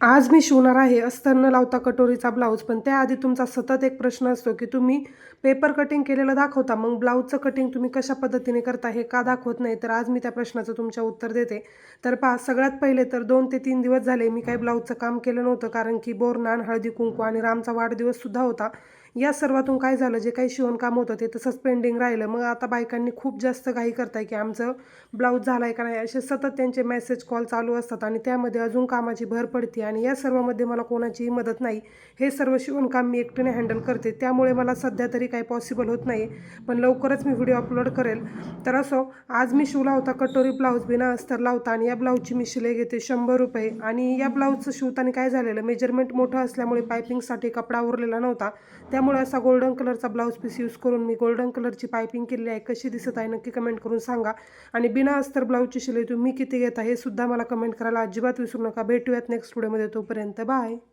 आज मी शिवणार आहे अस्तर न लावता कटोरीचा ब्लाऊज. पण त्याआधी तुमचा सतत एक प्रश्न असतो की तुम्ही पेपर कटिंग केलेलं दाखवता, मग ब्लाऊजचं कटिंग तुम्ही कशा पद्धतीने करता हे का दाखवत नाही? तर आज मी त्या प्रश्नाचं तुमच्या उत्तर देते. तर पहा, सगळ्यात पहिले तर 2 ते 3 दिवस झाले मी काही ब्लाऊजचं काम केलं नव्हतं, कारण की बोरनाण, हळदी-कुंकू आणि रामचा वाढदिवससुद्धा होता. या सर्वातून काय झालं, जे काही शिवणकाम होतं ते तसंच पेंडिंग राहिलं. मग आता बायकांनी खूप जास्त घाई करताय की आमचं ब्लाऊज झाला आहे का नाही, असे सतत त्यांचे मेसेज कॉल चालू असतात आणि त्यामध्ये अजून कामाची भर पडते आणि या सर्वामध्ये मला कोणाचीही मदत नाही. हे सर्व शिवणकाम मी एकटीने हँडल करते, त्यामुळे मला सध्या तरी काही पॉसिबल होत नाही. पण लवकरच मी व्हिडिओ अपलोड करेल. तर असो, आज मी शिवला होता कटोरी ब्लाऊज बिना अस्तर लावता आणि या ब्लाऊजची मी शिलाई घेते ₹100. आणि या ब्लाऊजचं शिवताना काय झालेलं, मेजरमेंट मोठं असल्यामुळे पायपिंगसाठी कपडा उरलेला नव्हता. त्यामुळे असा गोल्डन कलरचा ब्लाऊज पीस यूज करून मी गोल्डन कलरची पायपिंग केलेली आहे. कशी दिसत आहे नक्की कमेंट करून सांगा. आणि बिना अस्तर ब्लाऊजची शिलाई तुम्ही किती घेता हे सुद्धा मला कमेंट करायला अजिबात विसरू नका. भेटूयात नेक्स्ट व्हिडिओमध्ये. तोपर्यंत बाय.